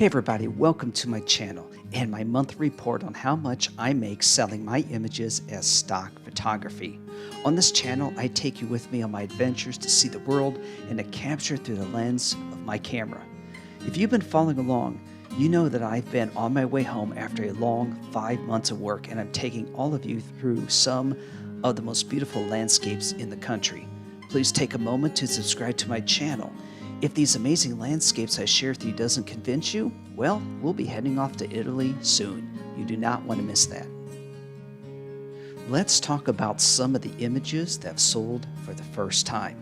Hey everybody, welcome to my channel and my monthly report on how much I make selling my images as stock photography. On this channel, I take you with me on my adventures to see the world and to capture through the lens of my camera. If you've been following along, you know that I've been on my way home after a long 5 months of work, and I'm taking all of you through some of the most beautiful landscapes in the country. Please take a moment to subscribe to my channel. If these amazing landscapes I share with you doesn't convince you, well, we'll be heading off to Italy soon. You do not want to miss that. Let's talk about some of the images that have sold for the first time.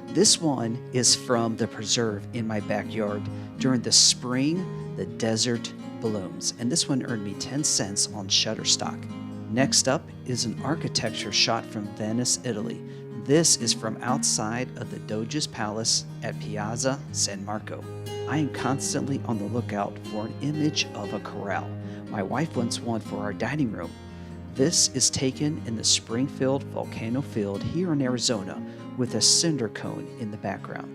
This one is from the preserve in my backyard during the spring. The desert blooms, and this one earned me 10 cents on ShutterStock. Next up is an architecture shot from Venice, Italy. This is from outside of the Doge's Palace at Piazza San Marco. I am constantly on the lookout for an image of a corral. My wife wants one for our dining room. This is taken in the Springfield volcano field here in Arizona with a cinder cone in the background.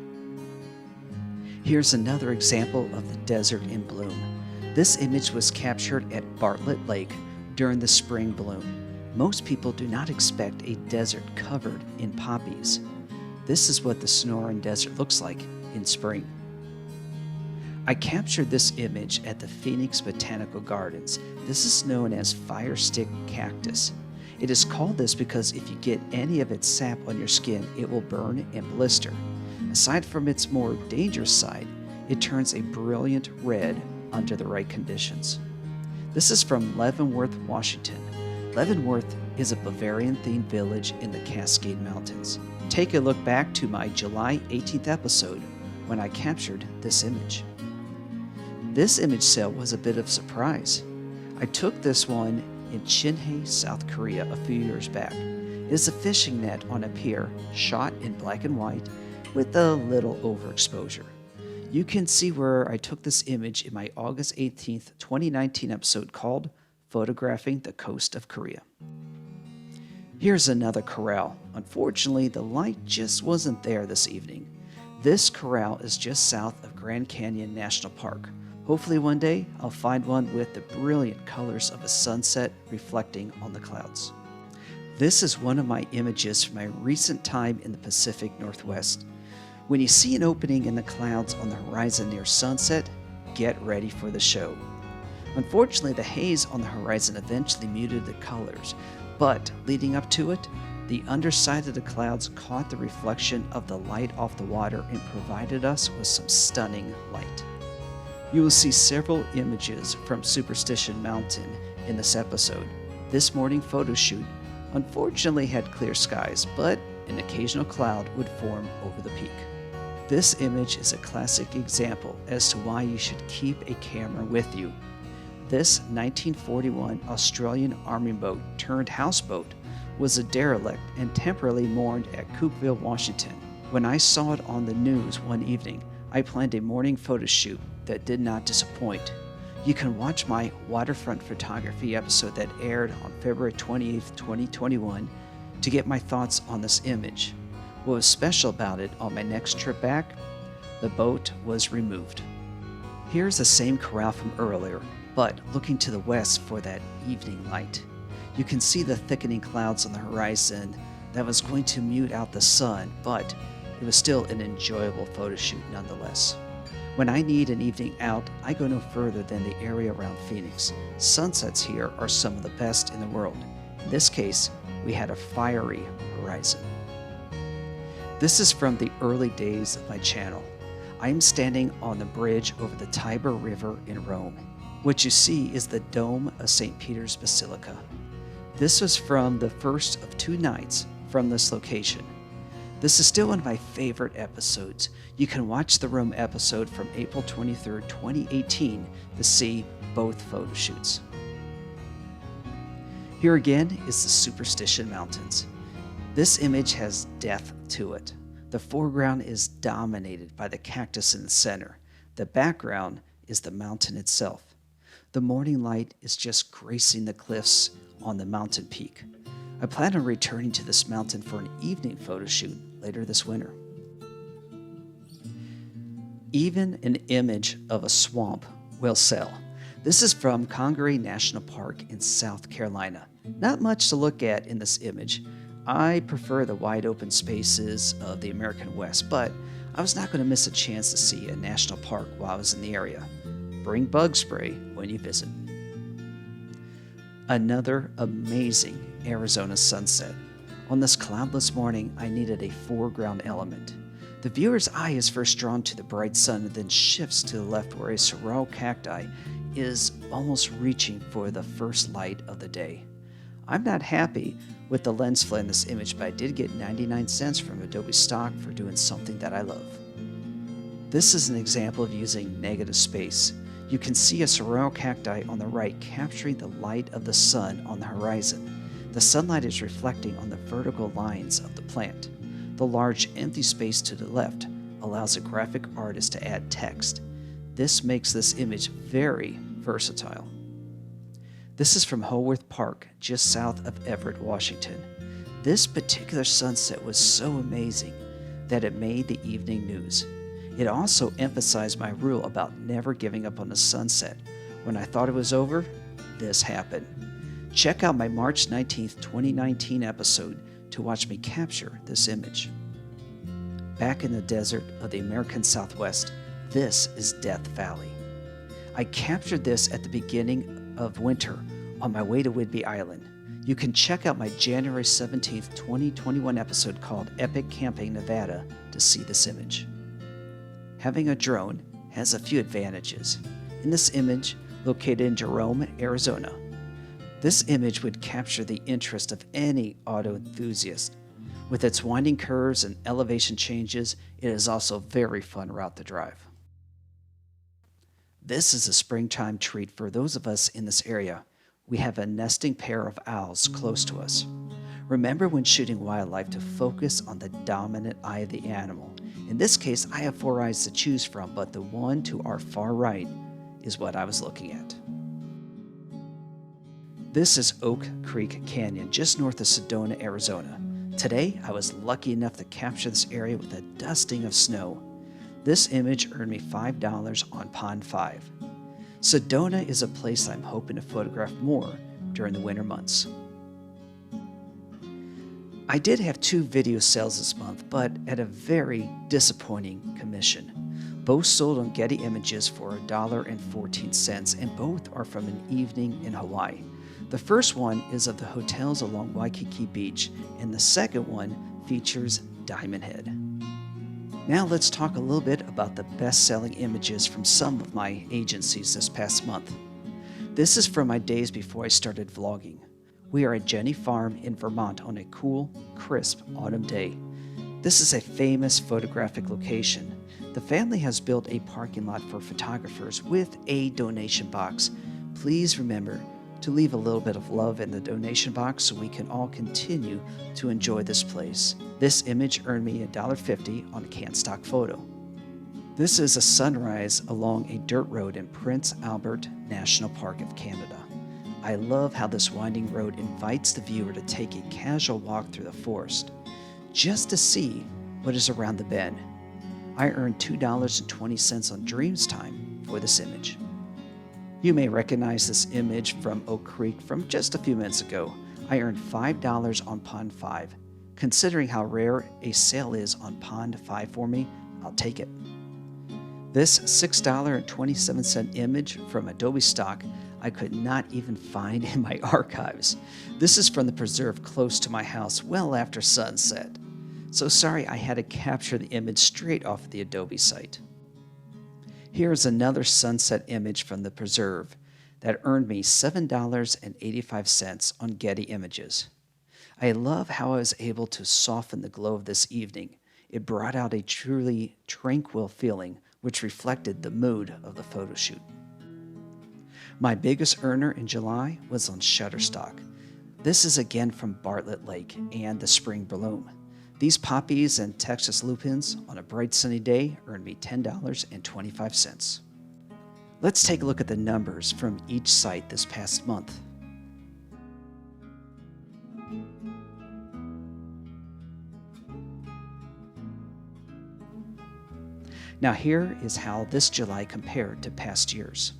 Here's another example of the desert in bloom. This image was captured at Bartlett Lake during the spring bloom. Most people do not expect a desert covered in poppies. This is what the Sonoran Desert looks like in spring. I captured this image at the Phoenix Botanical Gardens. This is known as fire stick cactus. It is called this because if you get any of its sap on your skin, it will burn and blister. Aside from its more dangerous side, it turns a brilliant red under the right conditions. This is from Leavenworth, Washington. Leavenworth is a Bavarian-themed village in the Cascade Mountains. Take a look back to my July 18th episode when I captured this image. This image sale was a bit of a surprise. I took this one in Chinhae, South Korea a few years back. It is a fishing net on a pier shot in black and white with a little overexposure. You can see where I took this image in my August 18th, 2019 episode called Photographing the Coast of Korea. Here's another corral. Unfortunately, the light just wasn't there this evening. This corral is just south of Grand Canyon National Park. Hopefully one day I'll find one with the brilliant colors of a sunset reflecting on the clouds. This is one of my images from my recent time in the Pacific Northwest. When you see an opening in the clouds on the horizon near sunset, get ready for the show. Unfortunately, the haze on the horizon eventually muted the colors, but leading up to it, the underside of the clouds caught the reflection of the light off the water and provided us with some stunning light. You will see several images from Superstition Mountain in this episode. This morning photo shoot unfortunately had clear skies, but an occasional cloud would form over the peak. This image is a classic example as to why you should keep a camera with you. This 1941 Australian army boat turned houseboat was a derelict and temporarily moored at Cookeville, Washington. When I saw it on the news one evening, I planned a morning photo shoot that did not disappoint. You can watch my waterfront photography episode that aired on February 28, 2021 to get my thoughts on this image. What was special about it, on my next trip back, the boat was removed. Here's the same corral from earlier, but looking to the west for that evening light. You can see the thickening clouds on the horizon that was going to mute out the sun, but it was still an enjoyable photo shoot nonetheless. When I need an evening out, I go no further than the area around Phoenix. Sunsets here are some of the best in the world. In this case, we had a fiery horizon. This is from the early days of my channel. I am standing on the bridge over the Tiber River in Rome. What you see is the dome of St. Peter's Basilica. This was from the first of 2 nights from this location. This is still one of my favorite episodes. You can watch the Rome episode from April 23rd, 2018 to see both photo shoots. Here again is the Superstition Mountains. This image has depth to it. The foreground is dominated by the cactus in the center. The background is the mountain itself. The morning light is just gracing the cliffs on the mountain peak. I plan on returning to this mountain for an evening photo shoot later this winter. Even an image of a swamp will sell. This is from Congaree National Park in South Carolina. Not much to look at in this image. I prefer the wide open spaces of the American West, but I was not going to miss a chance to see a national park while I was in the area. Bring bug spray when you visit. Another amazing Arizona sunset. On this cloudless morning, I needed a foreground element. The viewer's eye is first drawn to the bright sun and then shifts to the left where a saguaro cacti is almost reaching for the first light of the day. I'm not happy with the lens flare in this image, but I did get 99 cents from Adobe Stock for doing something that I love. This is an example of using negative space. You can see a saguaro cacti on the right capturing the light of the sun on the horizon. The sunlight is reflecting on the vertical lines of the plant. The large empty space to the left allows a graphic artist to add text. This makes this image very versatile. This is from Holworth Park, just south of Everett, Washington. This particular sunset was so amazing that it made the evening news. It also emphasized my rule about never giving up on the sunset. When I thought it was over, this happened. Check out my March 19th, 2019 episode to watch me capture this image. Back in the desert of the American Southwest, this is Death Valley. I captured this at the beginning of winter on my way to Whidbey Island. You can check out my January 17th, 2021 episode called Epic Camping Nevada to see this image. Having a drone has a few advantages. In this image, located in Jerome, Arizona, this image would capture the interest of any auto enthusiast. With its winding curves and elevation changes, it is also a very fun route to drive. This is a springtime treat for those of us in this area. We have a nesting pair of owls close to us. Remember when shooting wildlife to focus on the dominant eye of the animal. In this case, I have 4 eyes to choose from, but the one to our far right is what I was looking at. This is Oak Creek Canyon, just north of Sedona, Arizona. Today, I was lucky enough to capture this area with a dusting of snow. This image earned me $5 on Pond 5. Sedona is a place I'm hoping to photograph more during the winter months. I did have 2 video sales this month, but at a very disappointing commission. Both sold on Getty Images for $1.14, and both are from an evening in Hawaii. The first one is of the hotels along Waikiki Beach, and the second one features Diamond Head. Now let's talk a little bit about the best-selling images from some of my agencies this past month. This is from my days before I started vlogging. We are at Jenny Farm in Vermont on a cool, crisp autumn day. This is a famous photographic location. The family has built a parking lot for photographers with a donation box. Please remember to leave a little bit of love in the donation box so we can all continue to enjoy this place. This image earned me $1.50 on a canned stock photo. This is a sunrise along a dirt road in Prince Albert National Park of Canada. I love how this winding road invites the viewer to take a casual walk through the forest, just to see what is around the bend. I earned $2.20 on Dreams Time for this image. You may recognize this image from Oak Creek from just a few minutes ago. I earned $5 on Pond 5. Considering how rare a sale is on Pond 5 for me, I'll take it. This $6.27 image from Adobe Stock I could not even find in my archives. This is from the preserve close to my house well after sunset. So sorry I had to capture the image straight off the Adobe site. Here is another sunset image from the preserve that earned me $7.85 on Getty Images. I love how I was able to soften the glow of this evening. It brought out a truly tranquil feeling which reflected the mood of the photo shoot. My biggest earner in July was on ShutterStock. This is again from Bartlett Lake and the spring bloom. These poppies and Texas lupins on a bright sunny day earned me $10.25. Let's take a look at the numbers from each site this past month. Now here is how this July compared to past years.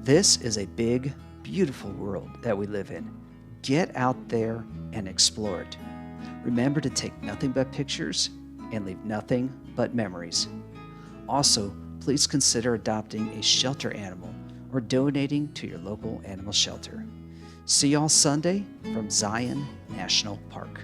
This is a big, beautiful world that we live in. Get out there and explore it. Remember to take nothing but pictures and leave nothing but memories. Also, please consider adopting a shelter animal or donating to your local animal shelter. See y'all Sunday from Zion National Park.